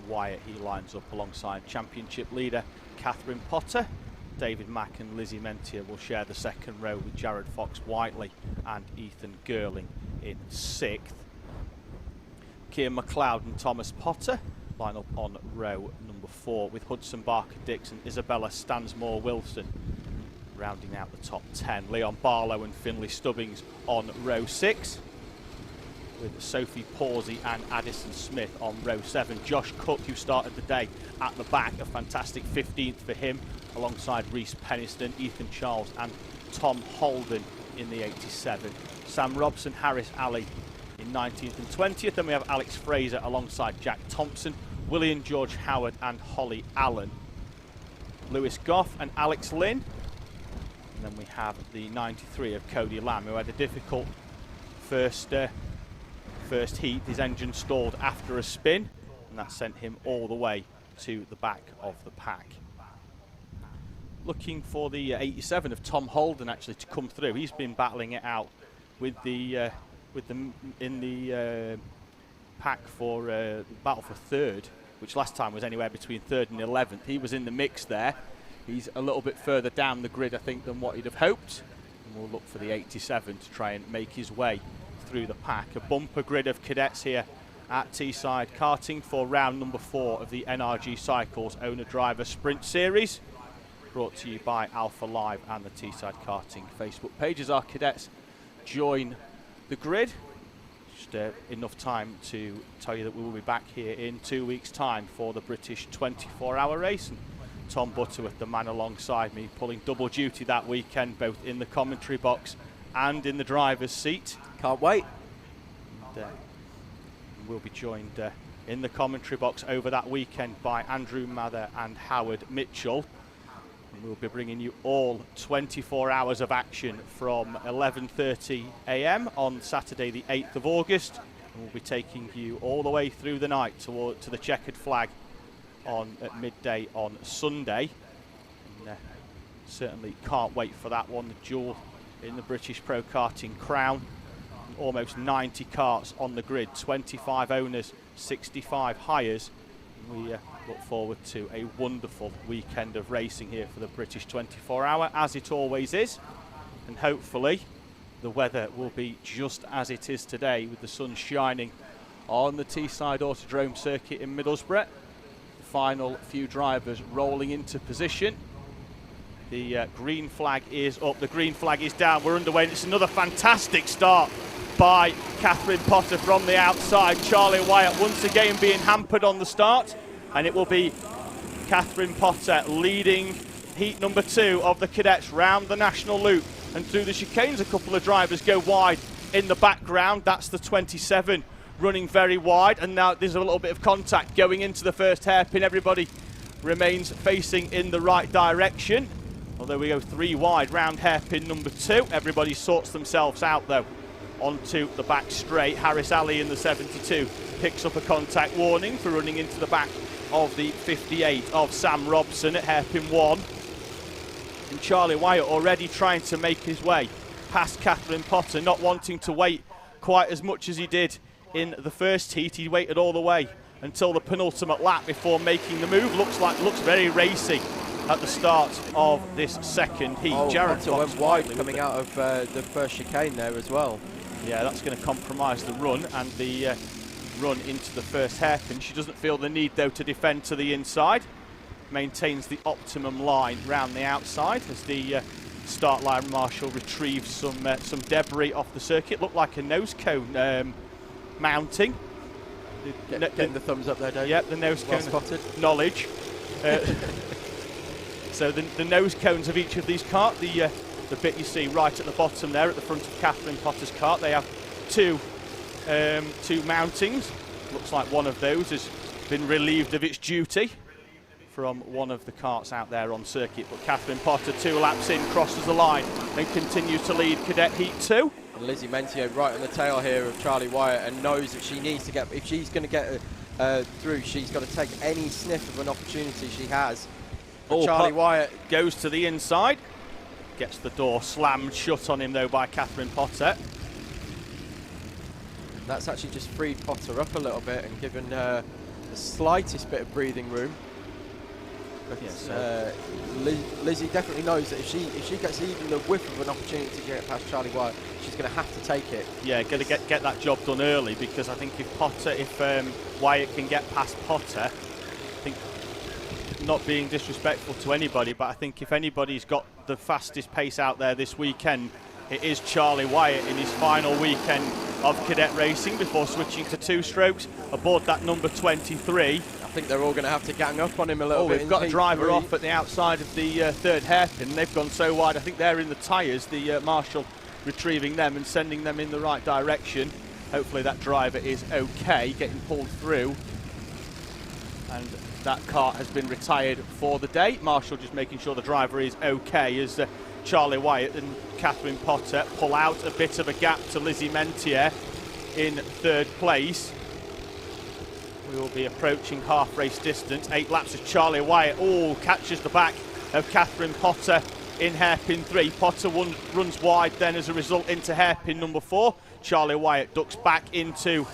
Wyatt. He lines up alongside championship leader Catherine Potter. David Mack and Lizzie Mentier will share the second row with Jared Fox-Whiteley and Ethan Girling in 6th. Kian McLeod and Thomas Potter line up on row number 4 with Hudson Barker-Dixon, Isabella Stansmore-Wilson rounding out the top 10. Leon Barlow and Finlay Stubbings on row 6 with Sophie Pawsey and Addison Smith on row 7. Josh Cooke, who started the day at the back, a fantastic 15th for him, alongside Reese Penniston, Ethan Charles and Tom Holden in the 87. Sam Robson, Harris Alley in 19th and 20th. Then we have Alex Fraser alongside Jack Thompson, William George Howard and Holly Allen. Lewis Goff and Alex Lynn. And then we have the 93 of Cody Lamb, who had a difficult first heat. His engine stalled after a spin, and that sent him all the way to the back of the pack. Looking for the 87 of Tom Holden actually to come through. He's been battling it out with the in the pack for the battle for 3rd, which last time was anywhere between 3rd and 11th. He was in the mix there. He's a little bit further down the grid, I think, than what he'd have hoped. And we'll look for the 87 to try and make his way through the pack. A bumper grid of cadets here at Teesside Karting for round number 4 of the NRG Cycles Owner-Driver Sprint Series, brought to you by Alpha Live and the Teesside Karting Facebook page. As our cadets join the grid, just enough time to tell you that we will be back here in 2 weeks' time for the British 24-hour race. And Tom Butterworth, the man alongside me, pulling double duty that weekend, both in the commentary box and in the driver's seat. Can't wait. And, we'll be joined in the commentary box over that weekend by Andrew Mather and Howard Mitchell. And we'll be bringing you all 24 hours of action from 11:30 a.m. on Saturday the 8th of August. And we'll be taking you all the way through the night to the checkered flag at midday on Sunday. And, certainly can't wait for that one, the jewel in the British Pro Karting crown. Almost 90 karts on the grid, 25 owners, 65 hires. We look forward to a wonderful weekend of racing here for the British 24-hour, as it always is. And hopefully the weather will be just as it is today, with the sun shining on the Teesside Autodrome circuit in Middlesbrough. The final few drivers rolling into position. The green flag is up, the green flag is down, we're underway, and it's another fantastic start by Catherine Potter from the outside. Charlie Wyatt once again being hampered on the start, and it will be Catherine Potter leading heat number 2 of the cadets round the national loop and through the chicanes. A couple of drivers go wide in the background. That's the 27 running very wide, and now there's a little bit of contact going into the first hairpin. Everybody remains facing in the right direction, although we go 3 wide round hairpin number 2. Everybody sorts themselves out though onto the back straight. Harris Alley in the 72 picks up a contact warning for running into the back of the 58 of Sam Robson at hairpin 1. And Charlie Wyatt already trying to make his way past Catherine Potter, not wanting to wait quite as much as he did in the first heat. He waited all the way until the penultimate lap before making the move. Looks very racy at the start of this second heat. Jared Potter went wide coming out of the first chicane there as well. Yeah, that's going to compromise the run and the run into the first hairpin. She doesn't feel the need though to defend to the inside. Maintains the optimum line round the outside as the start line marshal retrieves some debris off the circuit. Looked like a nose cone mounting. Getting the thumbs up there, Dave. Yep, the nose cone spotted. Knowledge. So the nose cones of each of these carts, the bit you see right at the bottom there at the front of Catherine Potter's cart, they have two mountings. Looks like one of those has been relieved of its duty from one of the carts out there on circuit. But Catherine Potter, 2 laps in, crosses the line and continues to lead Cadet Heat 2. And Lizzie Mentier right on the tail here of Charlie Wyatt, and knows that she needs to get, if she's going to get through, she's got to take any sniff of an opportunity she has. Charlie Wyatt goes to the inside, gets the door slammed shut on him though by Catherine Potter. That's actually just freed Potter up a little bit and given her the slightest bit of breathing room. But yes, Lizzie definitely knows that if she gets even the whiff of an opportunity to get past Charlie Wyatt, she's going to have to take it. Yeah, got to get that job done early, because I think if Wyatt can get past Potter, I think, not being disrespectful to anybody, but I think if anybody's got the fastest pace out there this weekend, it is Charlie Wyatt in his final weekend of cadet racing before switching to 2-strokes aboard that number 23. I think they're all going to have to gang up on him a little bit. We've got a driver off at the outside of the third hairpin. They've gone so wide, I think they're in the tyres. The marshal retrieving them and sending them in the right direction. Hopefully that driver is okay, getting pulled through. And that cart has been retired for the day. Marshall just making sure the driver is okay as Charlie Wyatt and Catherine Potter pull out a bit of a gap to Lizzie Mentier in third place. We will be approaching half race distance. 8 laps of Charlie Wyatt. Catches the back of Catherine Potter in hairpin 3. Potter runs wide then as a result into hairpin number 4. Charlie Wyatt ducks back into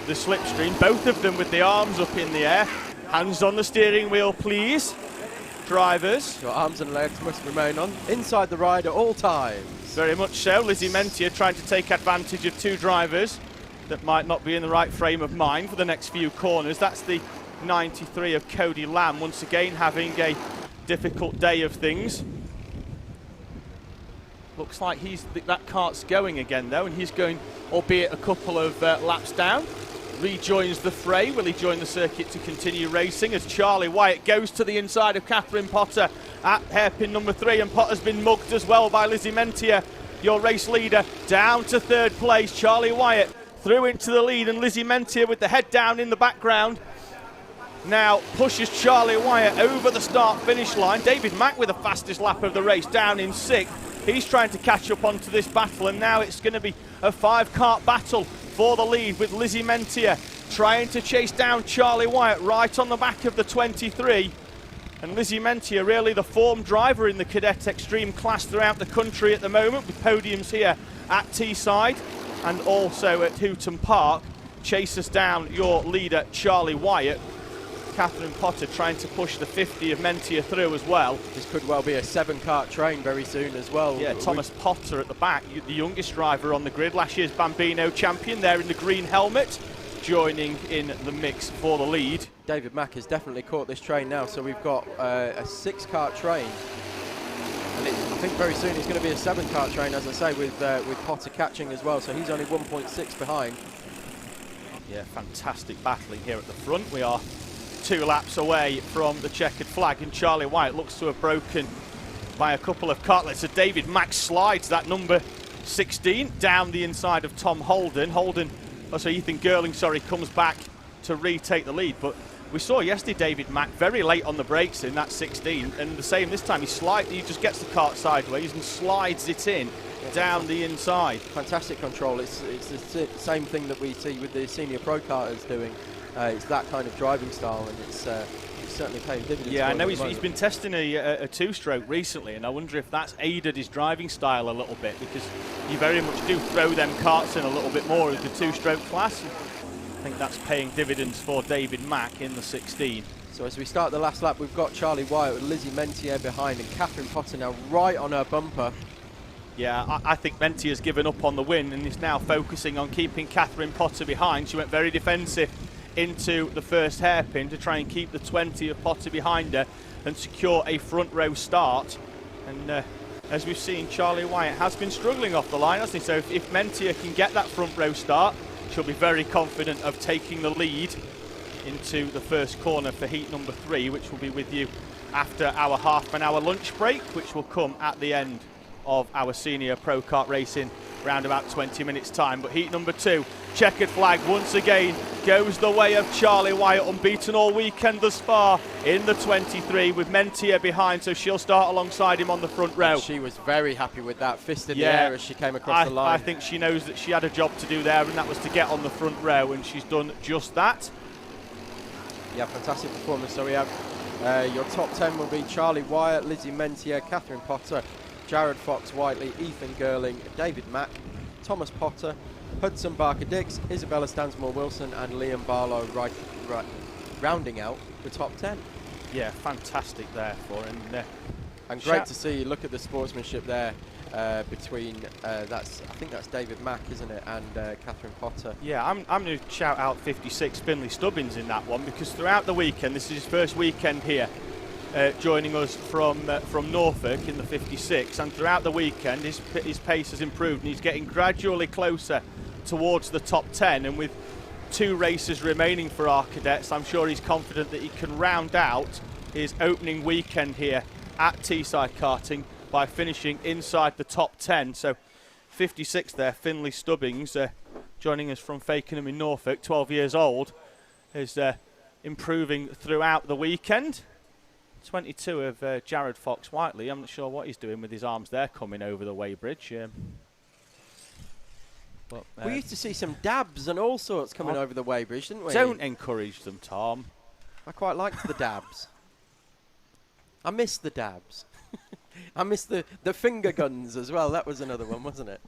the slipstream. Both of them with the arms up in the air. Hands on the steering wheel, please. Drivers. Your arms and legs must remain on inside the ride at all times. Very much so. Lizzie Mentier trying to take advantage of 2 drivers that might not be in the right frame of mind for the next few corners. That's the 93 of Cody Lamb, once again having a difficult day of things. Looks like that cart's going again though, and he's going, albeit a couple of laps down. Rejoins the fray. Will he join the circuit to continue racing as Charlie Wyatt goes to the inside of Catherine Potter at hairpin number 3, and Potter's been mugged as well by Lizzie Mentier, your race leader, down to third place. Charlie Wyatt through into the lead, and Lizzie Mentier with the head down in the background now pushes Charlie Wyatt over the start-finish line. David Mack with the fastest lap of the race down in 6th. He's trying to catch up onto this battle, and now it's going to be a 5-kart battle for the lead, with Lizzie Mentier trying to chase down Charlie Wyatt right on the back of the 23. And Lizzie Mentier, really the form driver in the Cadet Extreme class throughout the country at the moment, with podiums here at Teesside and also at Hooton Park. Chases down your leader Charlie Wyatt. Catherine Potter trying to push the 50 of Mentier through as well. This could well be a 7-kart train very soon as well. Yeah, Thomas Potter at the back, the youngest driver on the grid, last year's Bambino champion there in the green helmet, joining in the mix for the lead. David Mack has definitely caught this train now, so we've got a 6-kart train. And I think very soon it's going to be a 7-kart train, as I say, with Potter catching as well, so he's only 1.6 behind. Yeah, fantastic battling here at the front. We are 2 laps away from the checkered flag, and Charlie Wyatt looks to have broken by a couple of cartlets. So David Mack slides that number 16 down the inside of Tom Holden. Ethan Girling, comes back to retake the lead. But we saw yesterday David Mack very late on the brakes in that 16, and the same this time. He just gets the cart sideways and slides it in down the inside. Fantastic control. It's the same thing that we see with the senior pro karters doing. It's that kind of driving style, and it's certainly paying dividends. Yeah, I know he's been testing a 2-stroke recently, and I wonder if that's aided his driving style a little bit, because you very much do throw them karts in a little bit more of the 2-stroke class. I think that's paying dividends for David Mack in the 16. So as we start the last lap, we've got Charlie Wyatt with Lizzie Mentier behind, and Catherine Potter now right on her bumper. Yeah, I think Mentier's given up on the win and is now focusing on keeping Catherine Potter behind. She went very defensive into the first hairpin to try and keep the 20 of Potter behind her and secure a front row start. And as we've seen, Charlie Wyatt has been struggling off the line, hasn't he? So if Mentier can get that front row start, she'll be very confident of taking the lead into the first corner for heat number 3, which will be with you after our half-an-hour lunch break, which will come at the end of our senior pro kart racing round about 20 minutes time. But heat number 2, checkered flag once again goes the way of Charlie Wyatt, unbeaten all weekend thus far in the 23, with Mentier behind, so she'll start alongside him on the front row. She was very happy with that, fist in the air as she came across the line. I think she knows that she had a job to do there, and that was to get on the front row, and she's done just that. Yeah, fantastic performance. So we have your top 10 will be Charlie Wyatt, Lizzie Mentier, Catherine Potter, Jared Fox-Whiteley, Ethan Girling, David Mack, Thomas Potter, Hudson Barker-Dix, Isabella Stansmore-Wilson, and Liam Barlow rounding out the top 10. Yeah, fantastic there for him. And great to see. Look at the sportsmanship there between I think that's David Mack, isn't it, and Catherine Potter. Yeah, I'm going to shout out 56 Finley Stubbins in that one, because throughout the weekend, this is his first weekend here, joining us from Norfolk in the 56, and throughout the weekend his pace has improved and he's getting gradually closer towards the top 10, and with 2 races remaining for our cadets, I'm sure he's confident that he can round out his opening weekend here at Teesside Karting by finishing inside the top 10. So 56 there, Finley Stubbings, joining us from Fakenham in Norfolk, 12 years old, is improving throughout the weekend. 22 of Jared Fox-Whiteley. I'm not sure what he's doing with his arms there coming over the weighbridge. But, we used to see some dabs and all sorts coming over the weighbridge, didn't we? Don't encourage them, Tom. I quite liked the dabs. I miss the dabs. I miss the finger guns as well. That was another one, wasn't it?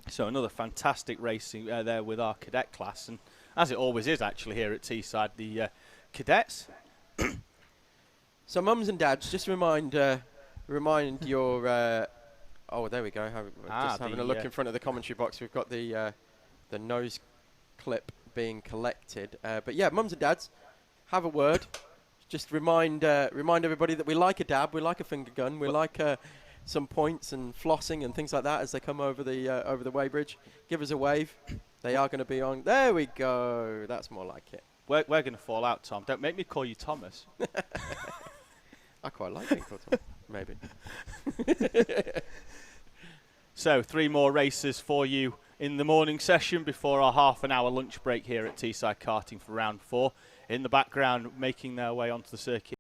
So another fantastic racing there with our cadet class, and as it always is actually here at Teesside, the cadets. So mums and dads, just remind your. Oh, there we go. Just having a look in front of the commentary box. We've got the nose clip being collected. But yeah, mums and dads, have a word. Just remind everybody that we like a dab, we like a finger gun, we like some points and flossing and things like that as they come over the weighbridge. Give us a wave. They are going to be on. There we go. That's more like it. We're going to fall out, Tom. Don't make me call you Thomas. I quite like being called Tom. Maybe. So 3 more races for you in the morning session before our half-an-hour lunch break here at Teesside Karting for round 4. In the background, making their way onto the circuit